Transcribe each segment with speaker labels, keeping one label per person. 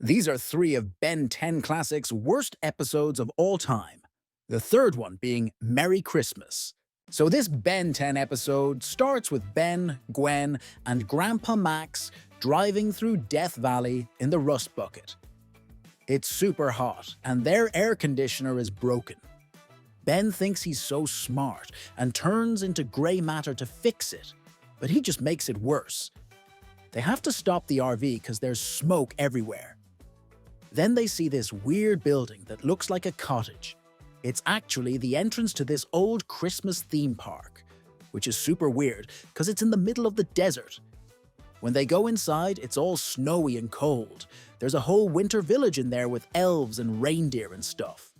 Speaker 1: These are three of Ben 10 Classic's worst episodes of all time, the third one being Merry Christmas. So this Ben 10 episode starts with Ben, Gwen, and Grandpa Max driving through Death Valley in the Rust Bucket. It's super hot, and their air conditioner is broken. Ben thinks he's so smart and turns into gray matter to fix it, but he just makes it worse. They have to stop the RV because there's smoke everywhere. Then they see this weird building that looks like a cottage. It's actually the entrance to this old Christmas theme park, which is super weird because it's in the middle of the desert. When they go inside, it's all snowy and cold. There's a whole winter village in there with elves and reindeer and stuff.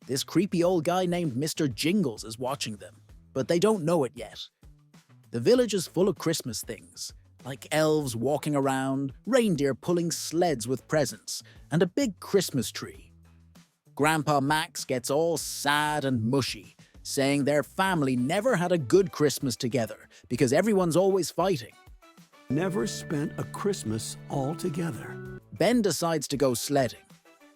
Speaker 1: This creepy old guy named Mr. Jingles is watching them, but they don't know it yet. The village is full of Christmas things, like elves walking around, reindeer pulling sleds with presents, and a big Christmas tree. Grandpa Max gets all sad and mushy, saying their family never had a good Christmas together because everyone's always fighting.
Speaker 2: Never spent a Christmas all together.
Speaker 1: Ben decides to go sledding,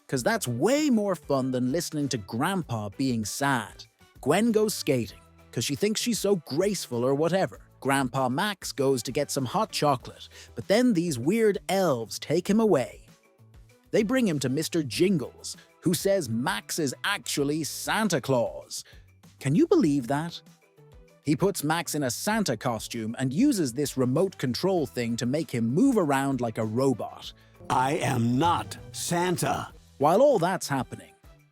Speaker 1: because that's way more fun than listening to Grandpa being sad. Gwen goes skating, because she thinks she's so graceful or whatever. Grandpa Max goes to get some hot chocolate, but then these weird elves take him away. They bring him to Mr. Jingles, who says Max is actually Santa Claus. Can you believe that? He puts Max in a Santa costume and uses this remote control thing to make him move around like a robot.
Speaker 2: I am not Santa.
Speaker 1: While all that's happening,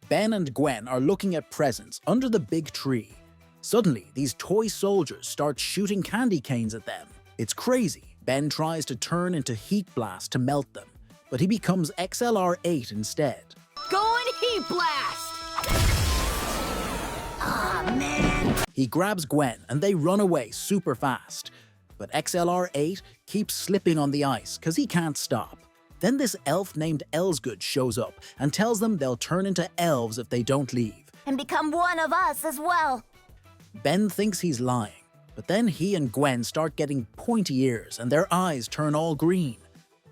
Speaker 1: Ben and Gwen are looking at presents under the big tree. Suddenly, these toy soldiers start shooting candy canes at them. It's crazy. Ben tries to turn into Heatblast to melt them, but he becomes XLR8 instead.
Speaker 3: Going Heatblast! Aw, man!
Speaker 1: He grabs Gwen and they run away super fast. But XLR8 keeps slipping on the ice because he can't stop. Then this elf named Elsgood shows up and tells them they'll turn into elves if they don't leave.
Speaker 3: And become one of us as well.
Speaker 1: Ben thinks he's lying, but then he and Gwen start getting pointy ears and their eyes turn all green.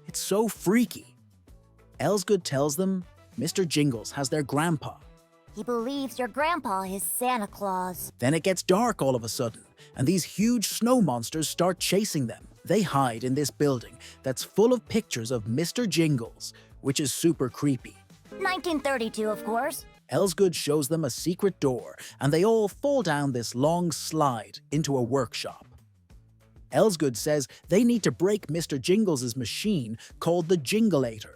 Speaker 1: It's so freaky. Elsgood tells them Mr. Jingles has their grandpa.
Speaker 3: He believes your grandpa is Santa Claus.
Speaker 1: Then it gets dark all of a sudden, and these huge snow monsters start chasing them. They hide in this building that's full of pictures of Mr. Jingles, which is super creepy.
Speaker 3: 1932, of course.
Speaker 1: Elsgood shows them a secret door, and they all fall down this long slide into a workshop. Elsgood says they need to break Mr. Jingles' machine called the Jingleator.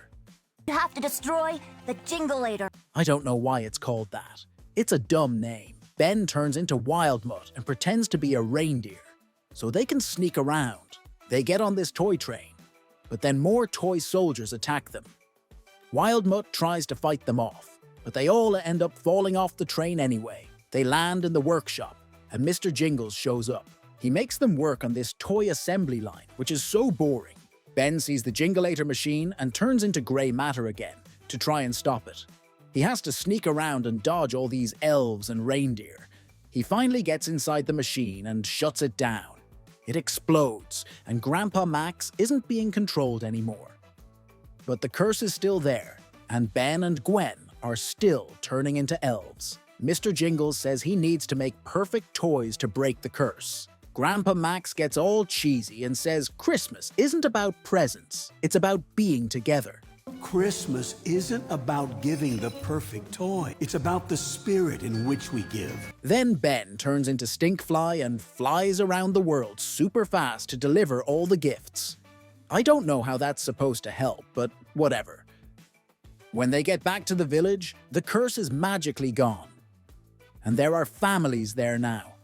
Speaker 3: You have to destroy the Jingleator.
Speaker 1: I don't know why it's called that. It's a dumb name. Ben turns into Wildmutt and pretends to be a reindeer, so they can sneak around. They get on this toy train, but then more toy soldiers attack them. Wildmutt tries to fight them off, but they all end up falling off the train anyway. They land in the workshop, and Mr. Jingles shows up. He makes them work on this toy assembly line, which is so boring. Ben sees the Jingleator machine and turns into grey matter again to try and stop it. He has to sneak around and dodge all these elves and reindeer. He finally gets inside the machine and shuts it down. It explodes, and Grandpa Max isn't being controlled anymore. But the curse is still there, and Ben and Gwen are still turning into elves. Mr. Jingles says he needs to make perfect toys to break the curse. Grandpa Max gets all cheesy and says Christmas isn't about presents, it's about being together.
Speaker 2: Christmas isn't about giving the perfect toy. It's about the spirit in which we give.
Speaker 1: Then Ben turns into Stinkfly and flies around the world super fast to deliver all the gifts. I don't know how that's supposed to help, but whatever. When they get back to the village, the curse is magically gone. And there are families there now.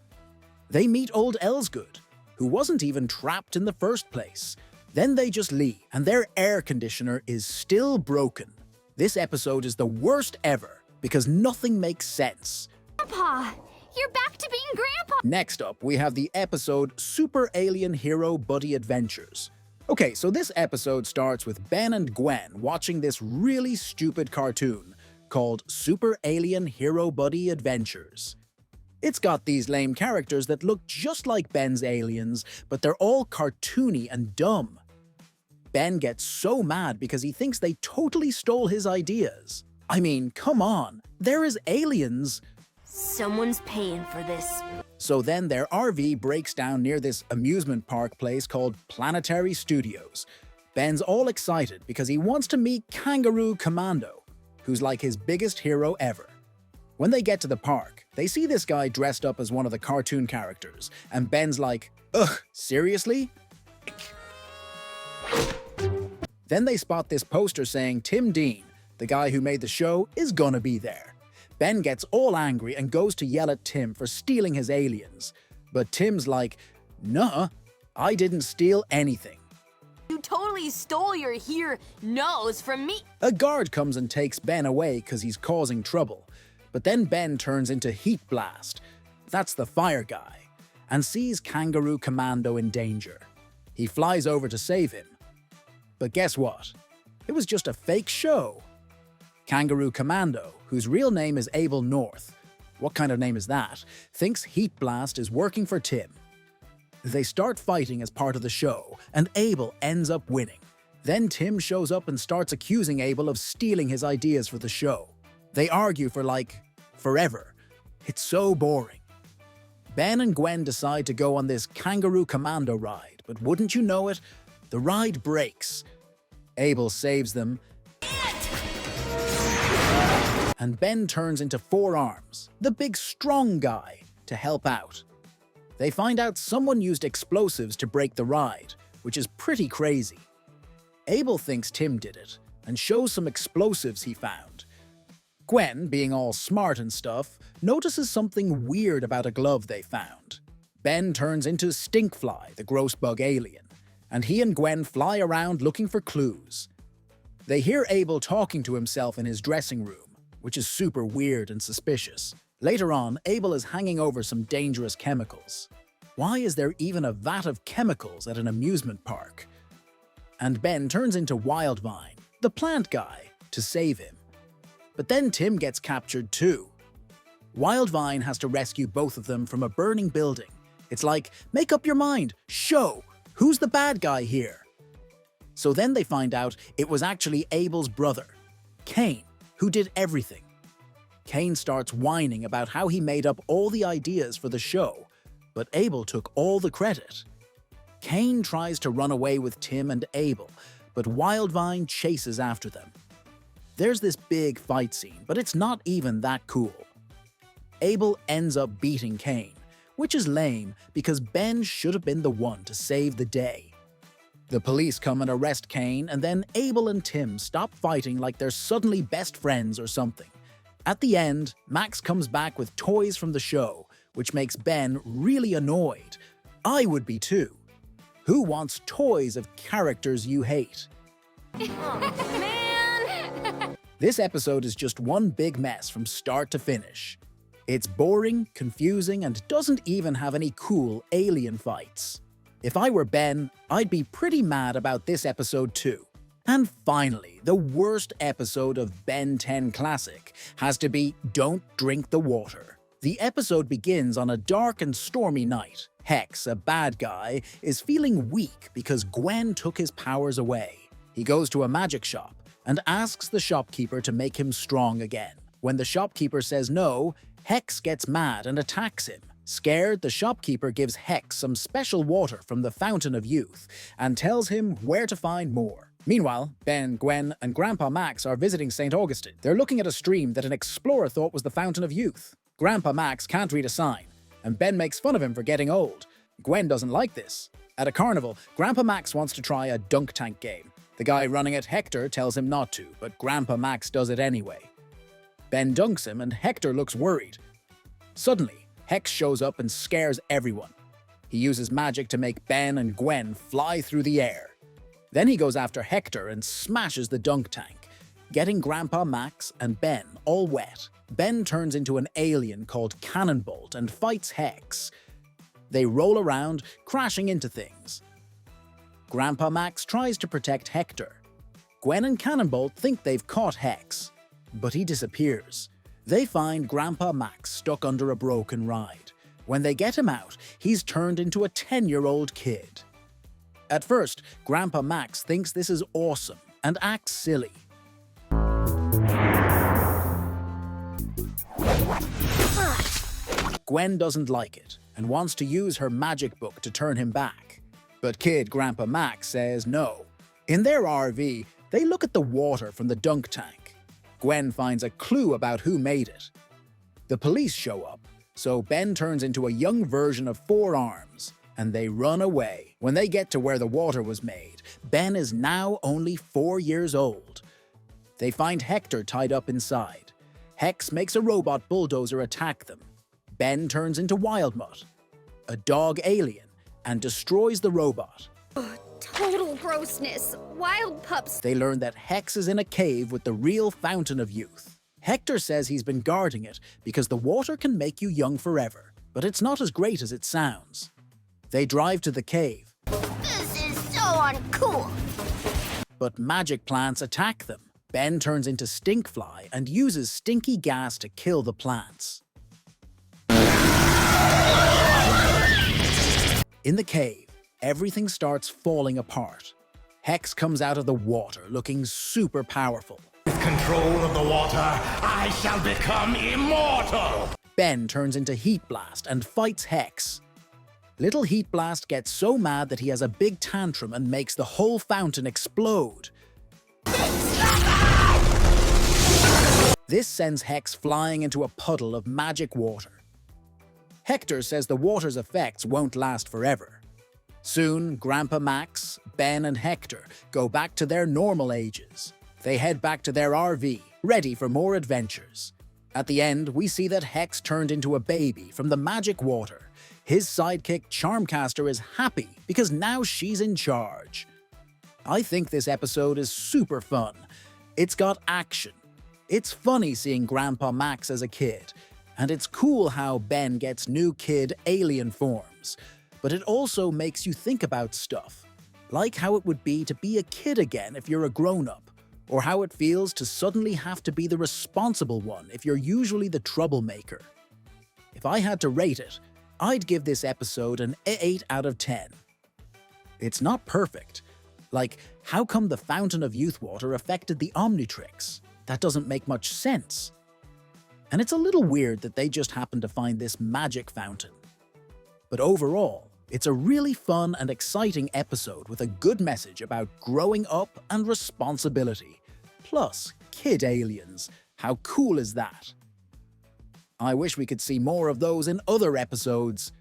Speaker 1: They meet old Elsgood, who wasn't even trapped in the first place. Then they just leave, and their air conditioner is still broken. This episode is the worst ever, because nothing makes sense.
Speaker 3: Grandpa, you're back to being Grandpa.
Speaker 1: Next up, we have the episode Super Alien Hero Buddy Adventures. Okay, so this episode starts with Ben and Gwen watching this really stupid cartoon called Super Alien Hero Buddy Adventures. It's got these lame characters that look just like Ben's aliens, but they're all cartoony and dumb. Ben gets so mad because he thinks they totally stole his ideas. I mean, come on, there is aliens.
Speaker 4: Someone's paying for this.
Speaker 1: So then their RV breaks down near this amusement park place called Planetary Studios. Ben's all excited because he wants to meet Kangaroo Commando, who's like his biggest hero ever. When they get to the park, they see this guy dressed up as one of the cartoon characters, and Ben's like, ugh, seriously? Then they spot this poster saying Tim Dean, the guy who made the show, is gonna be there. Ben gets all angry and goes to yell at Tim for stealing his aliens. But Tim's like, nuh-uh, I didn't steal anything.
Speaker 4: You totally stole your nose from me.
Speaker 1: A guard comes and takes Ben away because he's causing trouble. But then Ben turns into Heatblast, that's the fire guy, and sees Kangaroo Commando in danger. He flies over to save him. But guess what? It was just a fake show. Kangaroo Commando, whose real name is Abel North, what kind of name is that, thinks Heatblast is working for Tim. They start fighting as part of the show, and Abel ends up winning. Then Tim shows up and starts accusing Abel of stealing his ideas for the show. They argue for like forever. It's so boring. Ben and Gwen decide to go on this Kangaroo Commando ride, but wouldn't you know it, the ride breaks. Abel saves them, and Ben turns into Four Arms, the big strong guy, to help out. They find out someone used explosives to break the ride, which is pretty crazy. Abel thinks Tim did it, and shows some explosives he found. Gwen, being all smart and stuff, notices something weird about a glove they found. Ben turns into Stinkfly, the gross bug alien, and he and Gwen fly around looking for clues. They hear Abel talking to himself in his dressing room, which is super weird and suspicious. Later on, Abel is hanging over some dangerous chemicals. Why is there even a vat of chemicals at an amusement park? And Ben turns into Wildvine, the plant guy, to save him. But then Tim gets captured too. Wildvine has to rescue both of them from a burning building. It's like, make up your mind, show, who's the bad guy here? So then they find out it was actually Abel's brother, Cain, who did everything. Cain starts whining about how he made up all the ideas for the show, but Abel took all the credit. Cain tries to run away with Tim and Abel, but Wildvine chases after them. There's this big fight scene, but it's not even that cool. Abel ends up beating Cain, which is lame because Ben should have been the one to save the day. The police come and arrest Cain, and then Abel and Tim stop fighting like they're suddenly best friends or something. At the end, Max comes back with toys from the show, which makes Ben really annoyed. I would be too. Who wants toys of characters you hate?
Speaker 4: Oh, man!
Speaker 1: This episode is just one big mess from start to finish. It's boring, confusing, and doesn't even have any cool alien fights. If I were Ben, I'd be pretty mad about this episode too. And finally, the worst episode of Ben 10 Classic has to be Don't Drink the Water. The episode begins on a dark and stormy night. Hex, a bad guy, is feeling weak because Gwen took his powers away. He goes to a magic shop and asks the shopkeeper to make him strong again. When the shopkeeper says no, Hex gets mad and attacks him. Scared, the shopkeeper gives Hex some special water from the Fountain of Youth and tells him where to find more. Meanwhile, Ben, Gwen, and Grandpa Max are visiting St. Augustine. They're looking at a stream that an explorer thought was the Fountain of Youth. Grandpa Max can't read a sign, and Ben makes fun of him for getting old. Gwen doesn't like this. At a carnival, Grandpa Max wants to try a dunk tank game. The guy running it, Hector, tells him not to, but Grandpa Max does it anyway. Ben dunks him, and Hector looks worried. Suddenly, Hex shows up and scares everyone. He uses magic to make Ben and Gwen fly through the air. Then he goes after Hector and smashes the dunk tank, getting Grandpa Max and Ben all wet. Ben turns into an alien called Cannonbolt and fights Hex. They roll around, crashing into things. Grandpa Max tries to protect Hector. Gwen and Cannonbolt think they've caught Hex, but he disappears. They find Grandpa Max stuck under a broken ride. When they get him out, he's turned into a 10-year-old kid. At first, Grandpa Max thinks this is awesome and acts silly. Gwen doesn't like it and wants to use her magic book to turn him back. But kid Grandpa Max says no. In their RV, they look at the water from the dunk tank. Gwen finds a clue about who made it. The police show up, so Ben turns into a young version of Four Arms, and they run away. When they get to where the water was made, Ben is now only 4 years old. They find Hector tied up inside. Hex makes a robot bulldozer attack them. Ben turns into Wildmutt, a dog alien, and destroys the robot.
Speaker 5: Total grossness. Wild pups.
Speaker 1: They learn that Hex is in a cave with the real Fountain of Youth. Hector says he's been guarding it because the water can make you young forever, but it's not as great as it sounds. They drive to the cave.
Speaker 3: This is so uncool.
Speaker 1: But magic plants attack them. Ben turns into Stinkfly and uses stinky gas to kill the plants. In the cave, everything starts falling apart. Hex comes out of the water looking super powerful.
Speaker 6: With control of the water, I shall become immortal!
Speaker 1: Ben turns into Heatblast and fights Hex. Little Heatblast gets so mad that he has a big tantrum and makes the whole fountain explode. This sends Hex flying into a puddle of magic water. Hector says the water's effects won't last forever. Soon, Grandpa Max, Ben, and Hector go back to their normal ages. They head back to their RV, ready for more adventures. At the end, we see that Hex turned into a baby from the magic water. His sidekick, Charmcaster, is happy because now she's in charge. I think this episode is super fun. It's got action. It's funny seeing Grandpa Max as a kid, and it's cool how Ben gets new kid alien forms. But it also makes you think about stuff, like how it would be to be a kid again if you're a grown-up, or how it feels to suddenly have to be the responsible one if you're usually the troublemaker. If I had to rate it, I'd give this episode an 8 out of 10. It's not perfect. Like, how come the Fountain of Youth water affected the Omnitrix? That doesn't make much sense. And it's a little weird that they just happened to find this magic fountain. But overall, it's a really fun and exciting episode with a good message about growing up and responsibility. Plus, kid aliens. How cool is that? I wish we could see more of those in other episodes.